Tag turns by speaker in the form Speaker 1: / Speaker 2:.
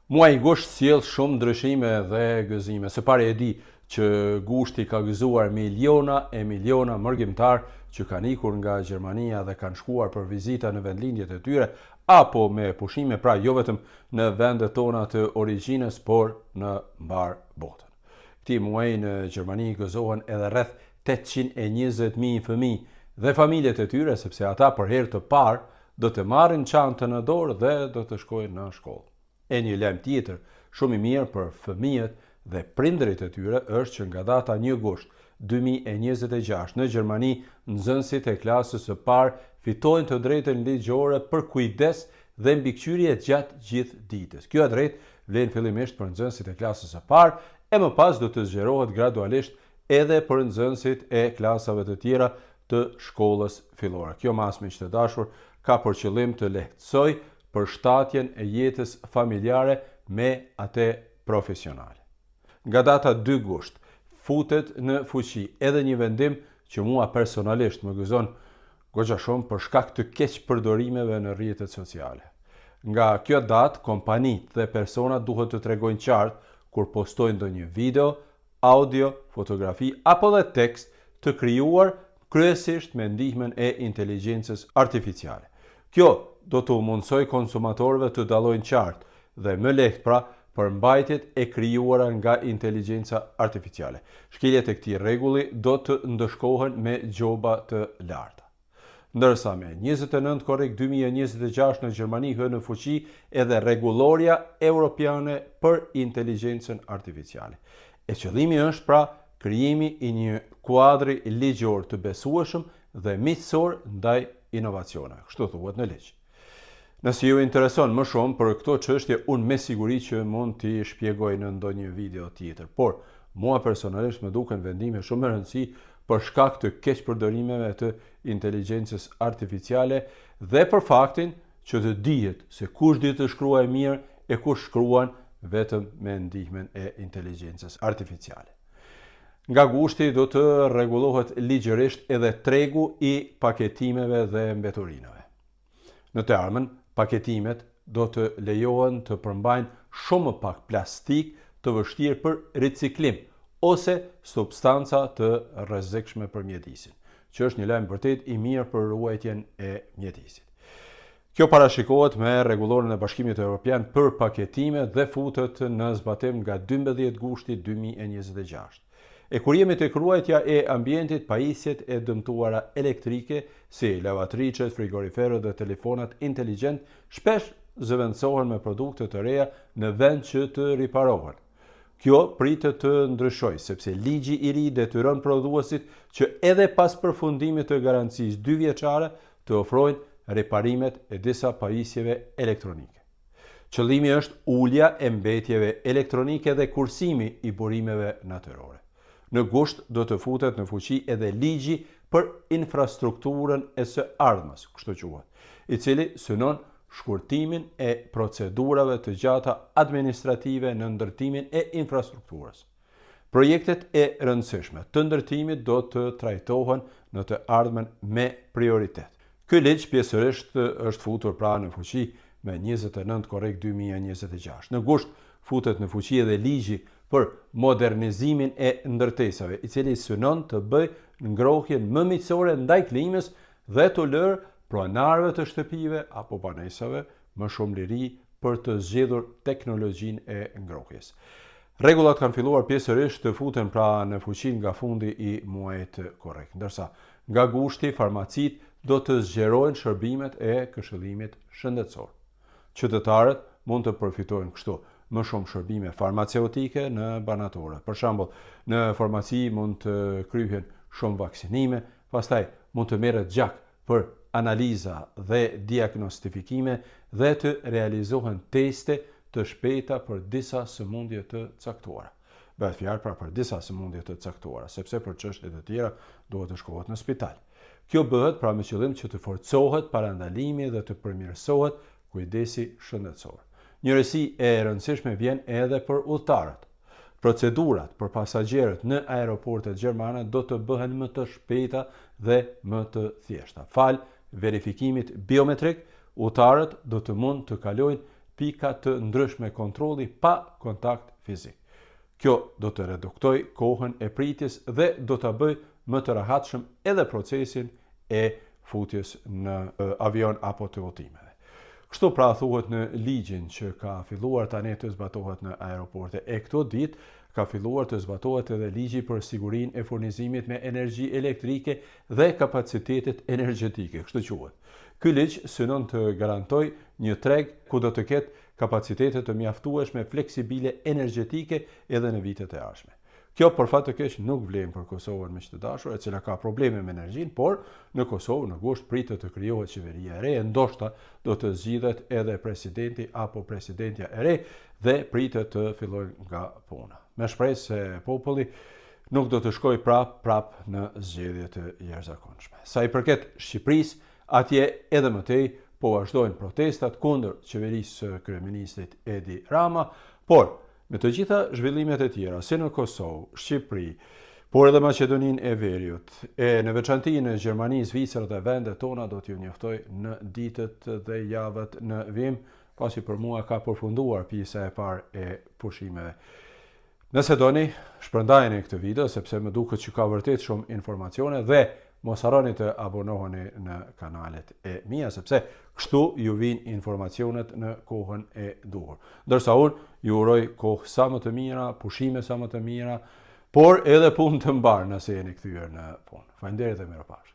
Speaker 1: Muaji gusht sjell shumë ndryshime dhe gëzime. Së pari e di që gushti ka gëzuar miliona e miliona mërgjimtar që kanë ikur nga Gjermania dhe kanë shkuar për vizita në vendlindjet e tyre, apo me pushime, pra jo vetëm në vendet tona të origjinës, por në mbar botën. Këtij muaji në Gjermani gëzohen edhe rreth 820.000 fëmijë dhe familjet e tyre, sepse ata për herë të parë do të marrin çantën në dorë dhe do të shkojnë në shkollë. E një lajm tjetër, shumë i mirë për fëmijët dhe prindërit e tyre, është që nga data 1 gusht 2026 në Gjermani, nxënësit e klasës së parë fitojnë të drejtën ligjore për kujdes dhe mbikëqyrje gjatë gjithë ditës. Kjo drejtë vlen fillimisht për nxënësit e klasës së parë e më pas do të zgjerohet gradualisht edhe për nxënësit e klasave të tjera të shkollës fillore. Kjo mas, miq të dashur, ka për qëllim të lehtësoj përshtatjen e jetës familjare me atë profesionale. Nga data 2 gusht futet në fuqi edhe një vendim që mua personalisht më gëzon goxha shumë për shkak të keq përdorimeve në rrjetet sociale. Nga kjo datë, kompanitë dhe personat duhet të tregojnë qartë kur postojnë ndonjë video, audio, fotografi apo dhe tekst të krijuar kryesisht me ndihmën e inteligjencës artificiale. Kjo do të mundsoj konsumatorëve të dallojnë qartë dhe më lehtë pra përmbajtjet e krijuara nga inteligjenca artificiale. Shkeljet e këtij rregulli do të ndëshkohen me gjoba të larta. Ndërsa me 29 korrik 2026 në Gjermani hyn në fuqi edhe rregulloria europiane për inteligjencën artificiale. E qëllimi është pra krijimi i një kuadri ligjor të besueshëm dhe miqësor ndaj inovacioneve. Kështu thuhet në ligj. Nëse ju intereson më shumë për këto çështje, unë me siguri që mund t'i shpjegoj në ndonjë video tjetër, por mua personalisht më duken vendime shumë rëndësi për shkak të keq përdorimeve të inteligjencës artificiale dhe për faktin që të dihet se kush di të shkruajë mirë e kush shkruan vetëm me ndihmën e inteligjencës artificiale. Nga gushti do të rregullohet ligjërisht edhe tregu i paketimeve dhe mbeturinave. Në të ardhmen, paketimet do të lejohen të përmbajnë shumë më pak plastik të vështirë për riciklim ose substanca të rrezikshme për mjedisin, që është një lajm vërtet i mirë për ruajtjen e mjedisit. Kjo parashikohet me rregullorin e Bashkimit Evropian për paketime dhe futet në zbatim nga 12 gushti 2026. E kur jemi tek ruajtja e ambientit, pajisjet e dëmtuara elektrike, si lavatriçet, frigoriferët dhe telefonat inteligjent, shpesh zëvendësohen me produkte të reja në vend që të riparohen. Kjo pritet të ndryshojë, sepse ligji i ri detyron prodhuesit që edhe pas përfundimit të garancisë 2 vjeçare të ofrojnë riparimet e disa pajisjeve elektronike. Qëllimi është ulja e mbetjeve elektronike dhe kursimi i burimeve natyrore. Në gusht do të futet në fuqi edhe ligji për infrastrukturën e së ardhmes, kështu quhet, i cili synon shkurtimin e procedurave të gjata administrative në ndërtimin e infrastrukturës. Projektet e rëndësishme të ndërtimit do të trajtohen në të ardhmen me prioritet. Ky ligj pjesërisht është futur pra në fuqi me 29 korrik 2026. Në gusht futet në fuqi edhe ligji për modernizimin e ndërtesave, i cili synon të bëjë ngrohjen më miqësore ndaj klimës dhe të lërë pronarëve të shtëpive apo banesave më shumë liri për të zgjedhur teknologjinë e ngrohjes. Rregullat kanë filluar pjesërisht të futen pra në fuqi nga fundi i muajit korrik, ndërsa nga gushti farmacit do të zgjerojnë shërbimet e këshillimit shëndetësor. Qytetarët mund të përfitojnë kështu më shumë shërbime farmaceutike në banatore. Për shembull, në farmaci mund të kryhen shumë vaksinime, pastaj mund të merret gjak për analiza dhe diagnostifikime dhe të realizohen teste të shpejta për disa sëmundje të caktuara. Bëhet fjalë pra për disa sëmundje të caktuara, sepse për çështje të tjera duhet të shkohet në spital. Kjo bëhet pra me qëllim që të forcohet parandalimi dhe të përmirësohet kujdesi shëndetësor. Njërësi e rëndësishme vjen edhe për udhëtarët. Procedurat për pasagerët në aeroportet gjermane do të bëhen më të shpejta dhe më të thjeshta. Fal verifikimit biometrik, udhëtarët do të mund të kalojnë pika të ndryshme kontrolli pa kontakt fizik. Kjo do të reduktoj kohën e pritjes dhe do të bëj më të rahatshëm edhe procesin e futjes në avion apo të udhëtimeve. Kështu pra thuhet në ligjin që ka filluar tani të zbatohet në aeroporte. E këto ditë ka filluar të zbatohet edhe ligji për sigurinë e furnizimit me energji elektrike dhe kapacitetet energjetike, kështu quhet. Ky ligj synon të garantoj një treg ku do të ketë kapacitete të mjaftueshme fleksibile energjetike edhe në vitet e ardhshme. Kjo për fat të keq nuk vlen për Kosovën, miq të dashur, e cila ka probleme me energjinë, por në Kosovë në gusht pritet të krijohet qeveria e re, ndoshta do të zgjidhet edhe presidenti apo presidentja e re dhe pritet të fillojnë nga puna. Me shpresë se populli nuk do të shkojë prap në zgjedhje të jashtëzakonshme. Sa i përket Shqipërisë, atje edhe më tej po vazhdojnë protestat kundër qeverisë së kryeministit Edi Rama, por me të gjitha zhvillimet e tjera, si në Kosovë, Shqipëri, por edhe Maqedoninë e Veriut, e në veçanti në Gjermani, Zvicër dhe vendet tona do t'ju njoftoj në ditët dhe javët në vim, pasi për mua ka përfunduar pjesa e parë e pushimeve. Nëse doni, shpërndajeni këtë video, sepse më duket që ka vërtet shumë informacione dhe mos harroni të abonoheni në kanalet e mia, sepse kështu ju vijnë informacionet në kohën e duhur. Ndërsa unë ju uroj kohë sa më të mira, pushime sa më të mira, por edhe punë të mbarë nëse jeni kthyer në punë. Faleminderit dhe mirupafshim.